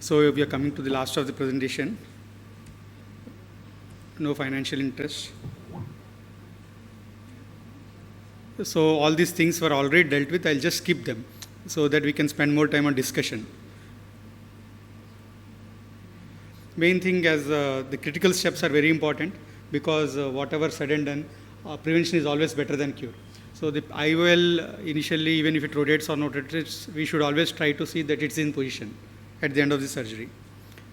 So we are coming to the last of the presentation. No financial interest. So all these things were already dealt with. I'll just skip them so that we can spend more time on discussion. Main thing as the critical steps are very important because whatever said and done, prevention is always better than cure. So the IOL initially, even if it rotates or not rotates, we should always try to see that it's in position at the end of the surgery.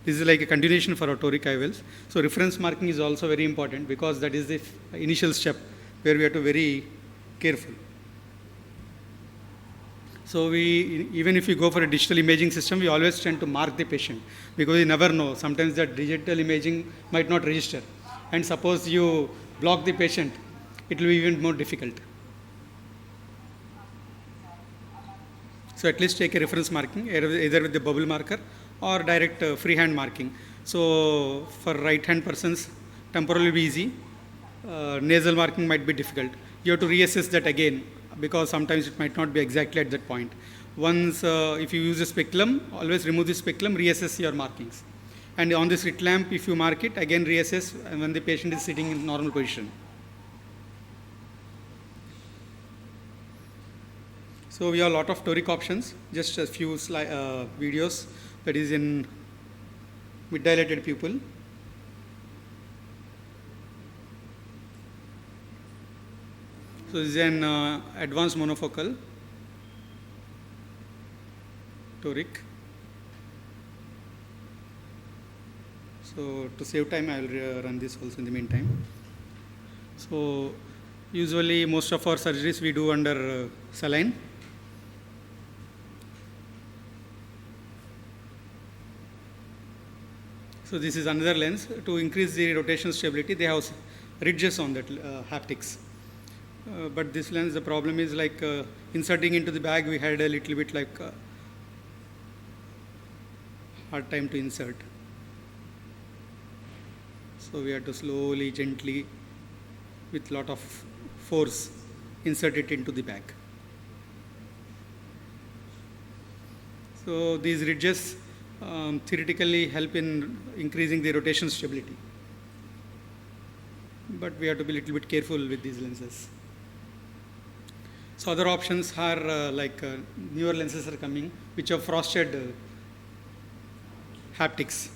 This is like a continuation for our toric IOLs. So reference marking is also very important because that is the initial step where we have to be very careful. So even if we go for a digital imaging system, we always tend to mark the patient because you never know. Sometimes that digital imaging might not register. And suppose you block the patient, it will be even more difficult. So at least take a reference marking, either with the bubble marker or direct freehand marking. So for right-hand persons, temporal will be easy. Nasal marking might be difficult. You have to reassess that again because sometimes it might not be exactly at that point. Once, if you use a speculum, always remove the speculum, reassess your markings. And on the slit lamp, if you mark it, again reassess when the patient is sitting in normal position. So we have a lot of toric options, just a few videos that is in mid-dilated pupil. So this is an advanced monofocal toric. So to save time, I will run this also in the meantime. So usually most of our surgeries we do under saline. So this is another lens. To increase the rotational stability, they have ridges on that haptics. But this lens, the problem is like inserting into the bag, we had a little bit like hard time to insert. So we had to slowly, gently, with lot of force, insert it into the bag. So these ridges theoretically help in increasing the rotation stability. But we have to be a little bit careful with these lenses. So other options are newer lenses are coming which have frosted haptics.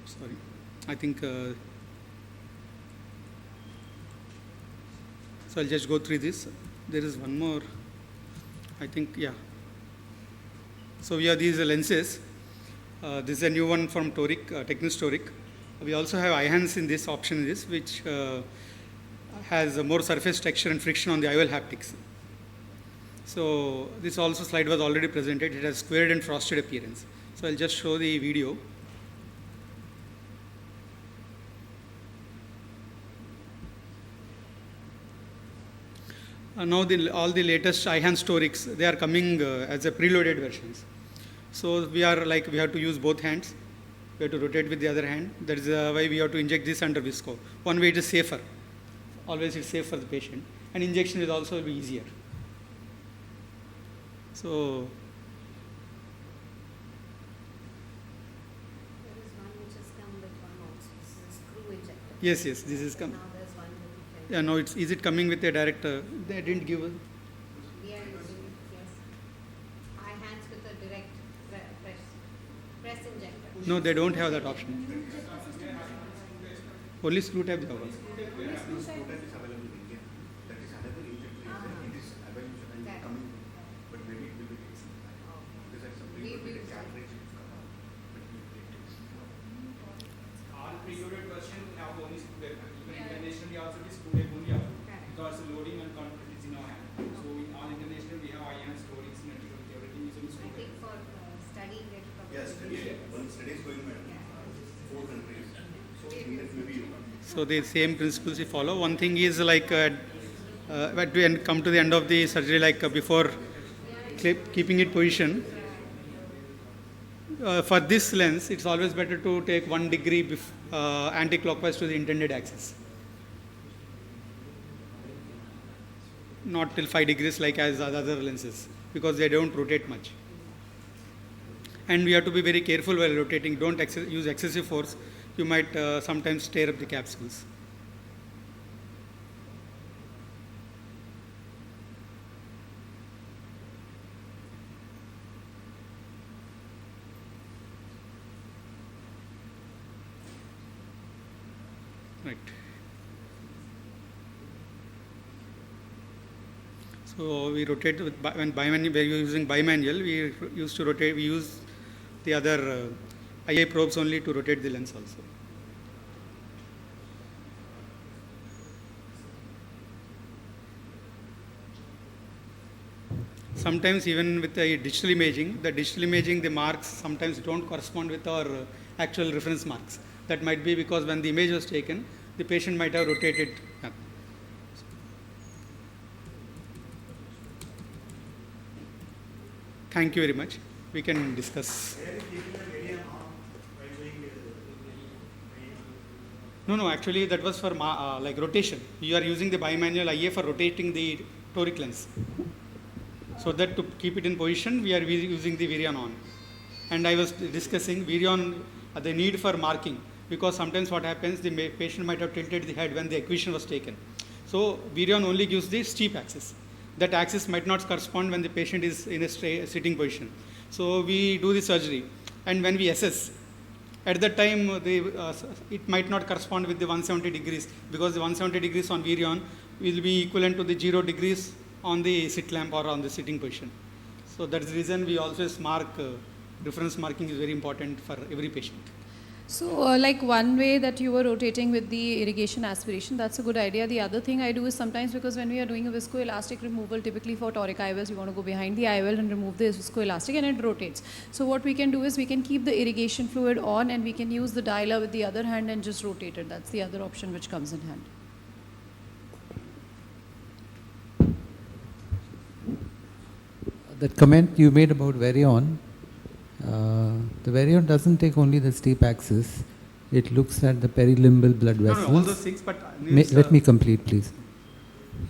Sorry, I think so I'll just go through this. There is one more, I think, yeah. So we have these lenses. This is a new one from toric, Technis toric. We also have IHANS in this option, which has a more surface texture and friction on the IOL haptics. So this also slide was already presented. It has squared and frosted appearance. So I'll just show the video. Now all the latest IHANS torics, they are coming as a preloaded versions. So we have to use both hands. We have to rotate with the other hand. That is why we have to inject this under visco. One way it is safer. Always it's safe for the patient. And injection will also be easier. So there is one which has come with one also. This is a screw injector. yes, this is coming. Now there's one with the Yeah, no, is it coming with a direct? They didn't give. We are using, yes. IHANS with a direct press injector. No, they don't have that option. Only screw type they have. All preloaded version have only screw type. Even internationally also it is screw type only because loading and control is in our hand. So in all international we have IHANS, torics, network, everything is in screw I type. think for studying it. Yes, one study is going on. 4 countries. So maybe So the same principles we follow. One thing is like but we come to the end of the surgery, like before keeping it position. For this lens, it's always better to take 1 degree anti-clockwise to the intended axis. not till 5 degrees like as other lenses, because they don't rotate much. And we have to be very careful while rotating. Don't use excessive force. You might sometimes tear up the capsules. Right. So we rotate with when bimanual. We are using bimanual. We used to rotate. We use the other IA probes only to rotate the lens also. Sometimes even with the digital imaging, the marks sometimes don't correspond with our actual reference marks. That might be because when the image was taken, the patient might have rotated. Thank you very much. We can discuss. No, actually that was for like rotation. You are using the bimanual IA for rotating the toric lens. So that to keep it in position, we are using the Virion on. And I was discussing Virion, the need for marking, because sometimes what happens, the patient might have tilted the head when the acquisition was taken. So Virion only gives the steep axis. That axis might not correspond when the patient is in a sitting position. So we do the surgery, and when we assess, at that time it might not correspond with the 170 degrees, because the 170 degrees on Virion will be equivalent to the 0 degrees on the sit lamp or on the sitting position. So that's the reason we always mark, reference marking is very important for every patient. So like one way that you were rotating with the irrigation aspiration, that's a good idea. The other thing I do is sometimes, because when we are doing a viscoelastic removal, typically for toric IOLs, you want to go behind the IOL and remove the viscoelastic, and it rotates. So what we can do is we can keep the irrigation fluid on, and we can use the dialer with the other hand and just rotate it. That's the other option which comes in hand. That comment you made about Varion, the Varion doesn't take only the steep axis, it looks at the perilimbal blood vessels. No, all those things, but let me complete, please.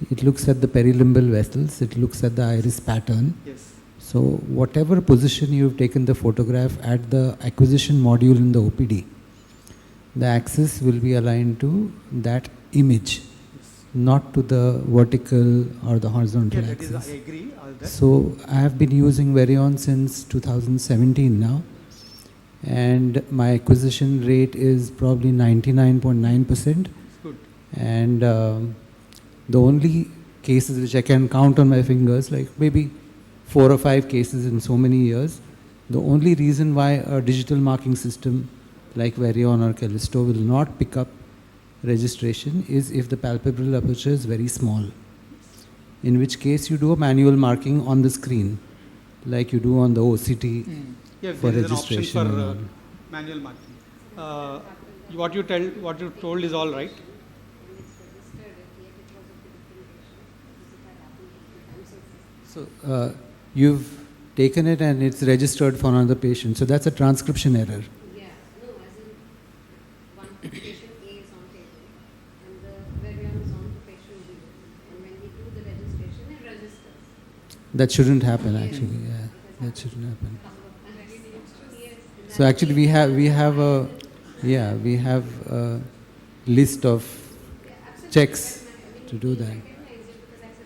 It looks at the perilimbal vessels, it looks at the iris pattern. Yes. So whatever position you've taken the photograph at the acquisition module in the OPD, the axis will be aligned to that image, not to the vertical or the horizontal axis. I agree. So I have been using Varion since 2017 now, and my acquisition rate is probably 99.9%. Good. And the only cases which I can count on my fingers, like maybe 4 or 5 cases in so many years, the only reason why a digital marking system like Varion or Callisto will not pick up registration is if the palpebral aperture is very small, in which case you do a manual marking on the screen like you do on the OCT for registration. An option for manual marking. What you told is all right. So you've taken it and it's registered for another patient, so that's a transcription error. Yeah, no, as in one patient A is on table and the Varion is on patient B, and when we do the registration, it registers. That shouldn't happen actually. Yeah, that shouldn't happen. So actually we have a list of checks to do that.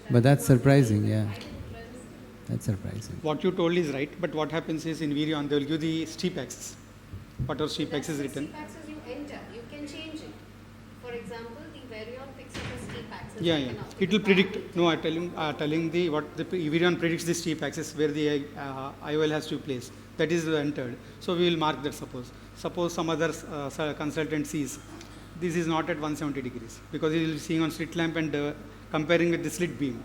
But that's surprising, yeah. That's surprising. What you told is right, but what happens is in Virion, they will give the steep axis. Whatever steep axis is written. Steep axis you enter, you can change it. For example, the Varion picks up a steep axis. Yeah. It will predict. No, I'm telling what the Virion predicts the steep axis where the IOL has to be placed. That is entered. So we will mark that. Suppose some other consultant sees this is not at 170 degrees because he will be seeing on slit lamp and comparing with the slit beam.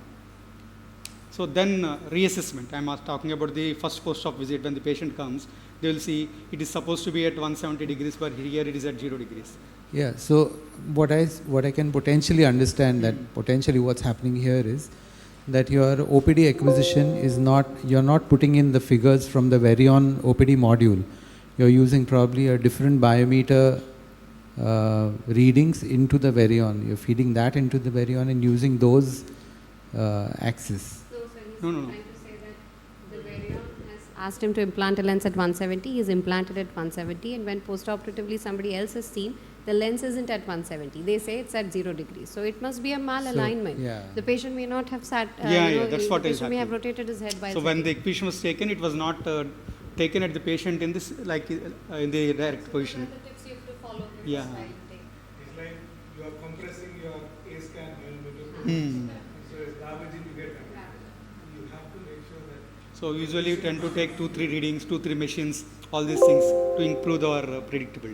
So then reassessment. I am talking about the first post-op visit when the patient comes. They will see it is supposed to be at 170 degrees, but here it is at 0 degrees. Yeah. So what I can potentially understand that potentially what's happening here is that your OPD acquisition is not, you're not putting in the figures from the Varion OPD module. You're using probably a different biometer readings into the Varion. You're feeding that into the Varion and using those axis. No, sir, he's No, no, no. trying to say that the Varian has asked him to implant a lens at 170. He's implanted at 170, and when postoperatively somebody else is seen, the lens isn't at 170. They say it's at 0 degrees. So it must be a malalignment. yeah. The patient may not have sat. That's what the is patient may have happening. rotated his head by. So when the equation was taken, it was not taken at the patient in this, like in the direct position. Yeah. It's like you are compressing your A scan millimeter. Hmm. So it's garbage in, you get that. You have to make sure that. So usually we tend to take 2-3 readings, 2-3 machines, all these things to improve our predictability.